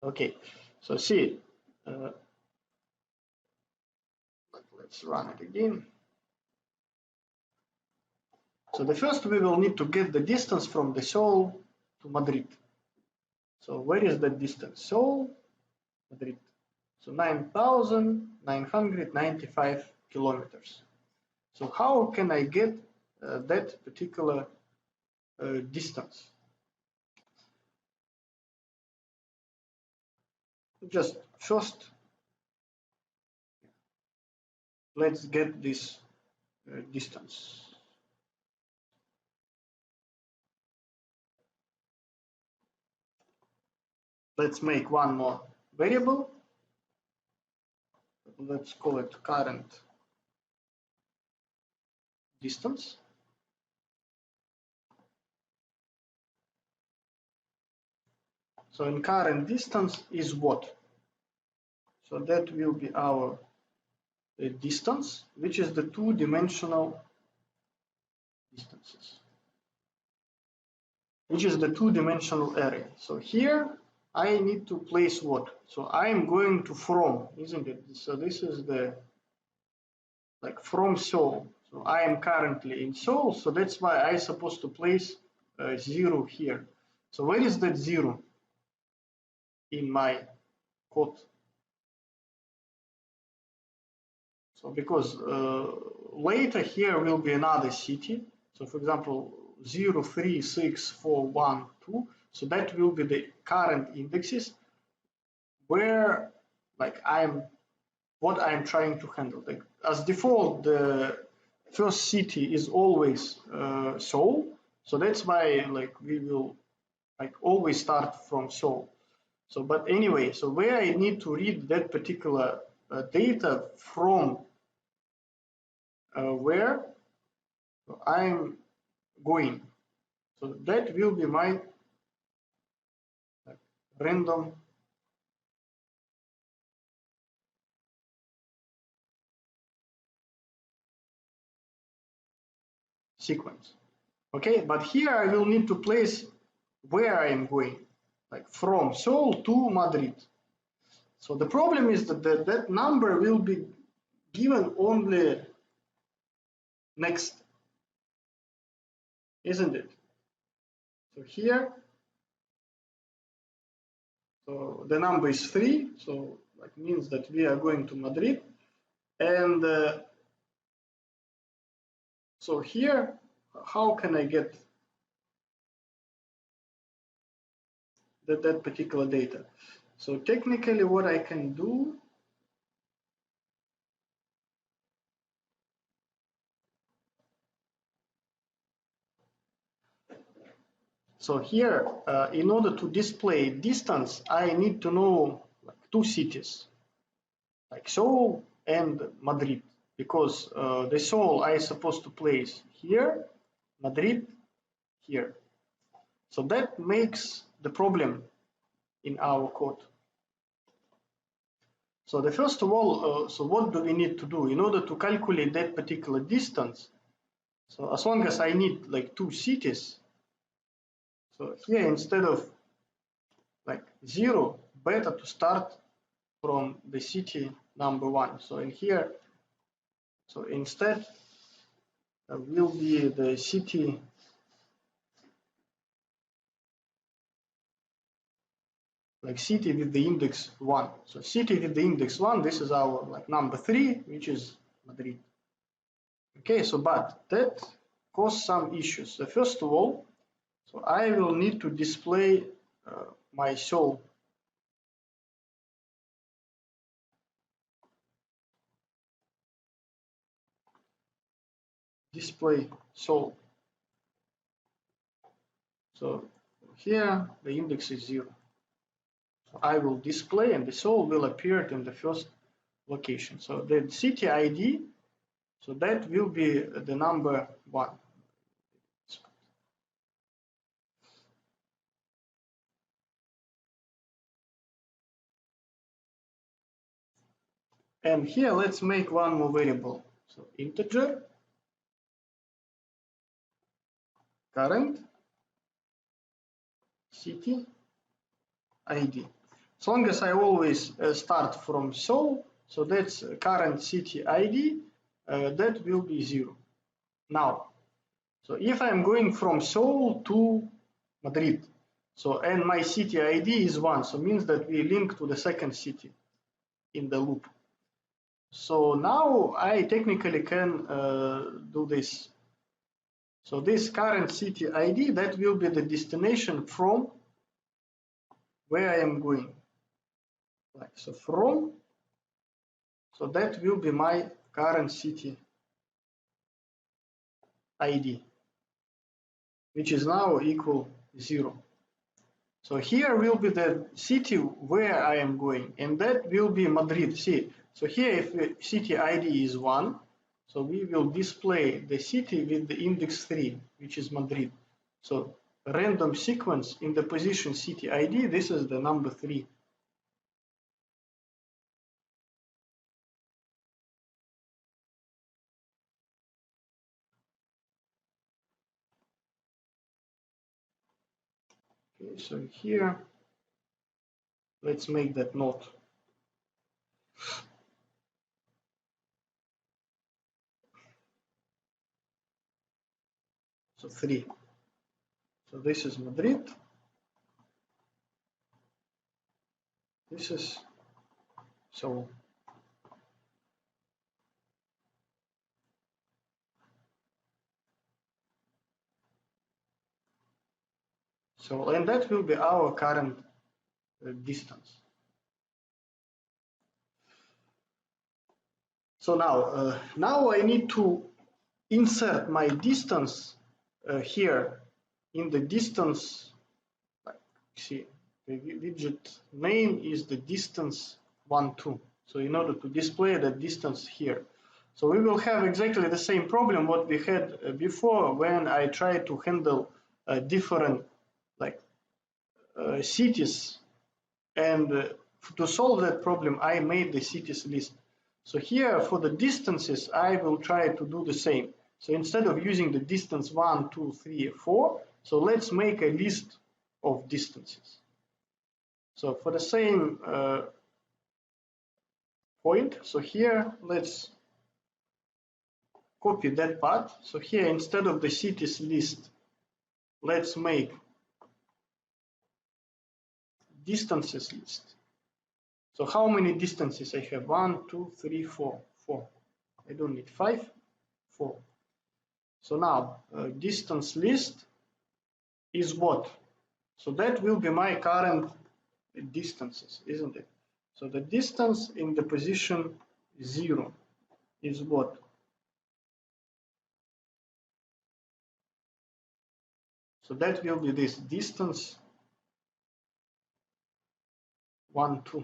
Okay, so see, let's run it again. So the first we will need to get the distance from the Seoul to Madrid. So where is that distance? Seoul, Madrid. So 9,995 kilometers. So how can I get that particular distance? Just first, let's get this distance. Let's make one more variable. Let's call it current distance. So in current distance is what? So that will be our distance, which is the two-dimensional distances, which is the two-dimensional area. So here I need to place what? So I am going to from, isn't it? So this is the, like from Seoul. So I am currently in Seoul, so that's why I'm supposed to place 0 here. So where is that 0 in my code? So because later here will be another city. So for example, 0364112. So that will be the current indexes where like what I'm trying to handle. Like, as default, the first city is always Seoul. So that's why like we will like always start from Seoul. So but anyway, so where I need to read that particular data from where I'm going. So that will be my random sequence. Okay, but here I will need to place where I am going, like from Seoul to Madrid. So the problem is that that number will be given only next, isn't it? So here, so the number is 3, so like means that we are going to Madrid, and So here, how can I get that particular data? So technically what I can do, so here, in order to display distance, I need to know like two cities, like Seoul and Madrid, because the Seoul I supposed to place here, Madrid here. So that makes the problem in our code. So the first of all, so what do we need to do in order to calculate that particular distance? So as long as I need like two cities, so here instead of like 0, better to start from the city number 1. So in here, so instead will be the city like city with the index 1. So city with the index 1, this is our like number 3, which is Madrid. Okay, so but that caused some issues. So first of all, so I will need to display my Seoul. Display Seoul. So here the index is 0. So I will display and the Seoul will appear in the first location. So the city ID, so that will be the number 1. And here let's make one more variable. So integer current city ID. As long as I always start from Seoul, so that's current city ID, that will be 0. Now, so if I'm going from Seoul to Madrid, so and my city ID is 1, so means that we link to the second city in the loop. So now I technically can do this. So this current city ID, that will be the destination from where I am going. Like so from, so that will be my current city ID, which is now equal 0. So here will be the city where I am going, and that will be Madrid. See, so here if the city ID is 1, so we will display the city with the index 3, which is Madrid. So random sequence in the position city ID, this is the number 3. Okay, so here, let's make that note. So 3. So this is Madrid. This is Seoul. So, and that will be our current distance. So now I need to insert my distance here in the distance. See, the widget name is the distance 1, 2. So in order to display the distance here. So we will have exactly the same problem what we had before when I tried to handle different like cities, and to solve that problem I made the cities list. So here for the distances I will try to do the same. So instead of using the distance 1, 2, 3, 4, so let's make a list of distances. So for the same point, so here let's copy that part. So here instead of the cities list, let's make distances list. So how many distances I have? 1, 2, 3, 4. 4. I don't need 5, 4. So now distance list is what? So that will be my current distances, isn't it? So the distance in the position 0 is what? So that will be this distance 1, 2.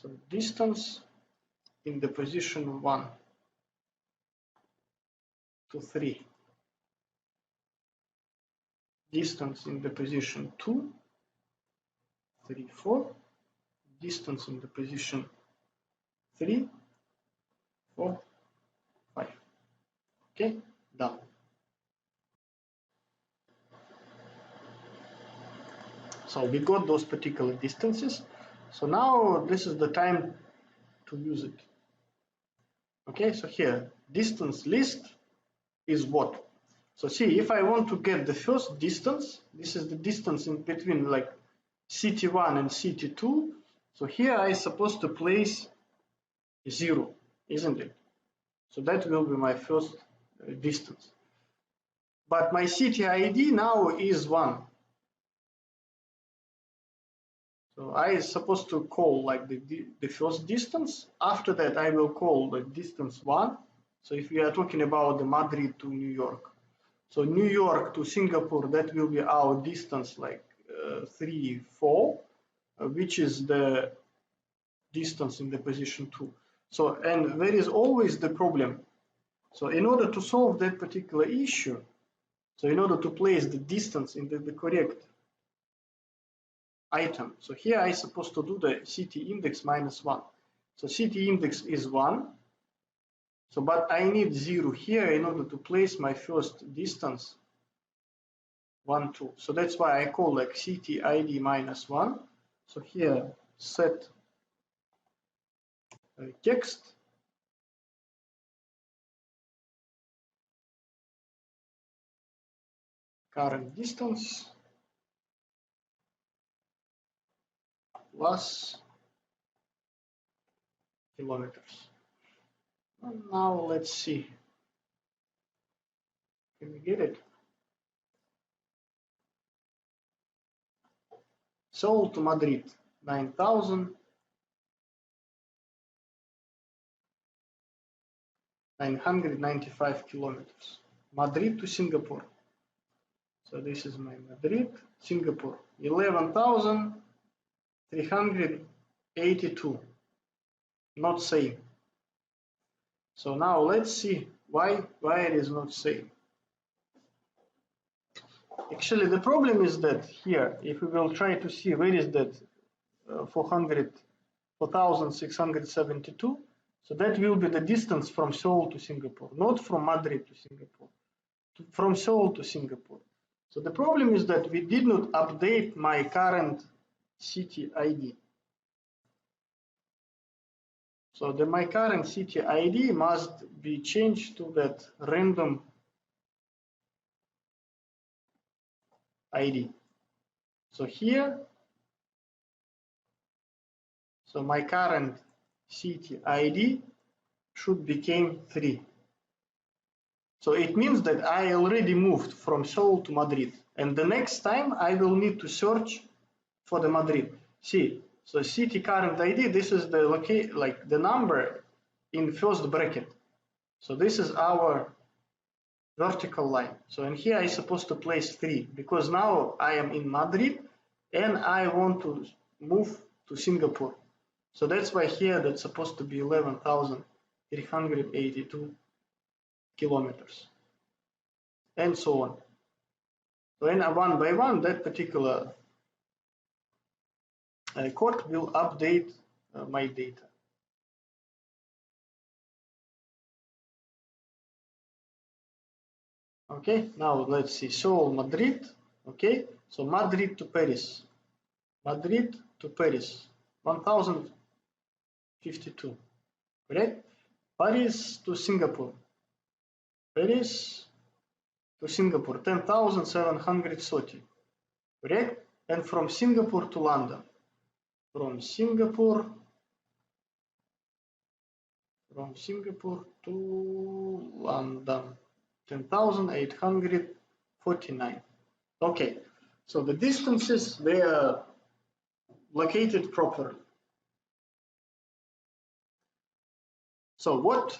So distance in the position 1 to 3. Distance in the position 2, 3, 4. Distance in the position 3, 4, 5. Okay, done. So we got those particular distances. So now this is the time to use it. Okay, so here distance list is what? So see, if I want to get the first distance, this is the distance in between like CT1 and CT2. So here I supposed to place 0, isn't it? So that will be my first distance. But my CT ID now is 1. So I is supposed to call like the first distance. After that, I will call the distance 1. So if we are talking about the Madrid to New York. So New York to Singapore, that will be our distance like 3, 4, which is the distance in the position 2. So, and there is always the problem. So in order to solve that particular issue, so in order to place the distance in the correct item. So here I supposed to do the CT index minus 1. So CT index is 1. So but I need 0 here in order to place my first distance 1, 2. So that's why I call like CT ID minus 1. So here set text current distance plus kilometers. And now let's see. Can we get it? Seoul to Madrid, 9,995 kilometers. Madrid to Singapore. So this is my Madrid, Singapore, 11,382. Not same. So now let's see why it is not same. Actually, the problem is that here, if we will try to see where is that 4,672, so that will be the distance from Seoul to Singapore, not from Madrid to Singapore, from Seoul to Singapore. So the problem is that we did not update my current city ID. So my current city ID must be changed to that random ID. So here, so my current city ID should become 3. So it means that I already moved from Seoul to Madrid. And the next time I will need to search for the Madrid. See, so city current ID, this is the like the number in first bracket. So this is our vertical line. So in here I'm supposed to place 3 because now I am in Madrid and I want to move to Singapore. So that's why here that's supposed to be 11,382 kilometers and so on. So then one by one that particular code will update my data. Okay, now let's see. Seoul, Madrid. Okay, so Madrid to Paris. Madrid to Paris, 1,052. Correct? Paris to Singapore. Paris to Singapore, 10,730, correct? And from Singapore to London, from Singapore to London, 10,849. Okay, so the distances, they are located properly. So what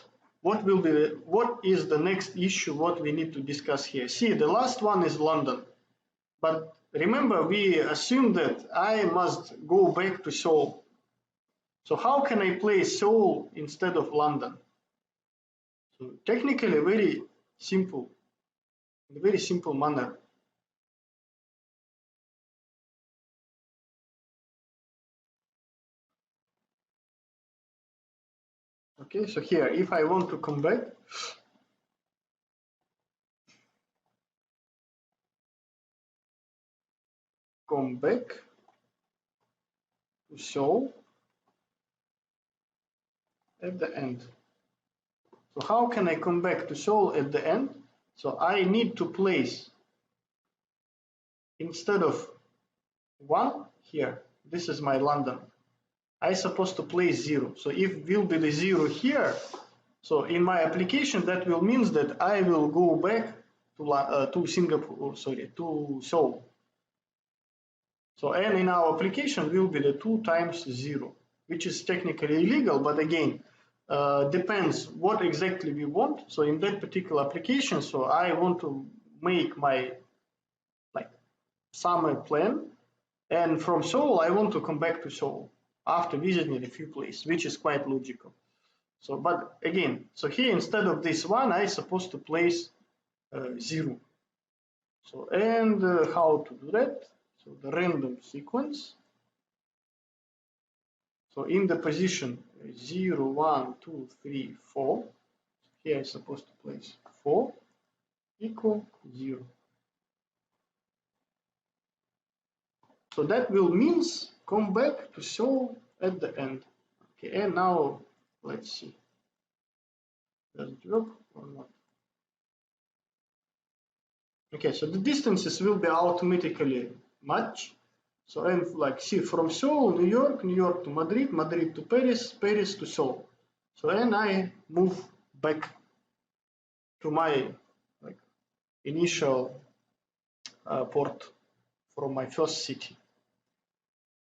is the next issue, what we need to discuss here? See, the last one is London. But remember, we assume that I must go back to Seoul. So how can I place Seoul instead of London? So technically, very simple, in a very simple manner. Okay, so here, if I want to come back, to Seoul at the end. So how can I come back to Seoul at the end? So I need to place, instead of 1 here, this is my London, I supposed to place 0. So if will be the 0 here, so in my application that will means that I will go back to Singapore, to Seoul. So and in our application will be the 2 times 0, which is technically illegal, but again, depends what exactly we want. So in that particular application, so I want to make my summer plan, and from Seoul I want to come back to Seoul after visiting a few places, which is quite logical. So, but again, so here instead of this 1, I supposed to place 0. So, and how to do that? So the random sequence. So in the position 0, 1, 2, 3, 4, here I'm supposed to place 4 equal 0. So that will means come back to Seoul at the end. Okay, and now let's see. Does it work or not? Okay, so the distances will be automatically matched. So and like see from Seoul, New York, New York to Madrid, Madrid to Paris, Paris to Seoul. So and I move back to my initial port from my first city.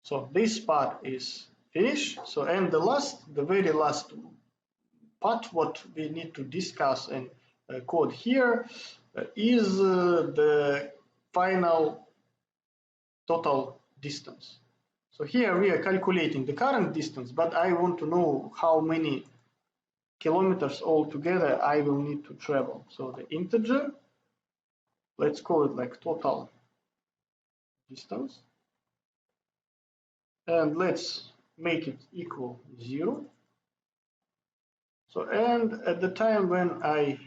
So this part is finished. So and the very last part what we need to discuss and code here is the final total distance. So here we are calculating the current distance, but I want to know how many kilometers altogether I will need to travel. So the integer, let's call it like total distance, and let's make it equal 0. So and at the time when I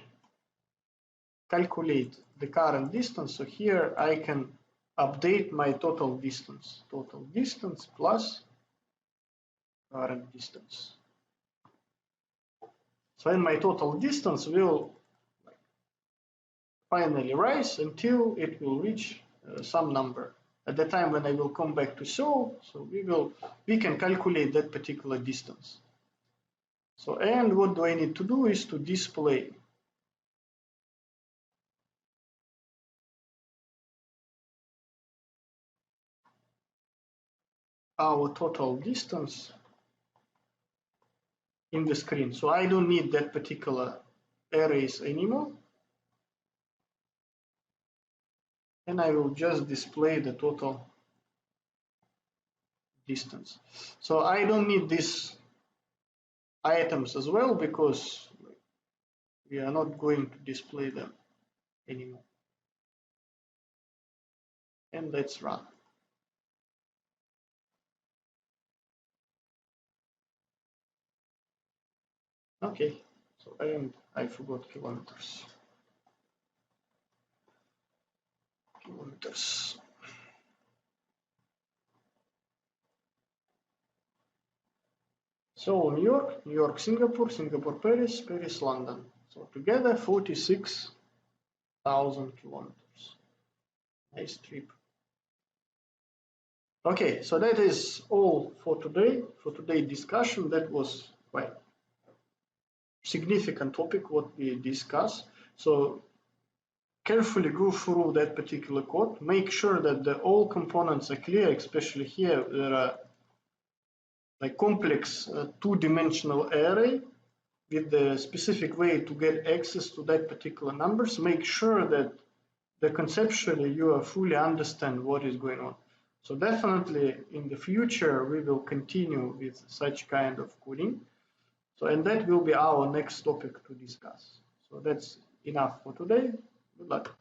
calculate the current distance, so here I can update my total distance plus current distance. So and my total distance will finally rise until it will reach some number. At the time when I will come back to Seoul, so we can calculate that particular distance. So and what do I need to do is to display our total distance in the screen. So I don't need that particular arrays anymore. And I will just display the total distance. So I don't need these items as well because we are not going to display them anymore. And let's run. Okay, so and I forgot kilometers. So New York, Singapore, Singapore, Paris, Paris, London. So together 46 1,000 kilometers. Nice trip. Okay, so that is all for today. For today's discussion, that was quite significant topic what we discussed. So carefully go through that particular code. Make sure that all components are clear, especially here there are like complex two-dimensional array with the specific way to get access to that particular numbers. Make sure that conceptually you fully understand what is going on. So definitely in the future we will continue with such kind of coding. So and that will be our next topic to discuss. So that's enough for today. Good luck.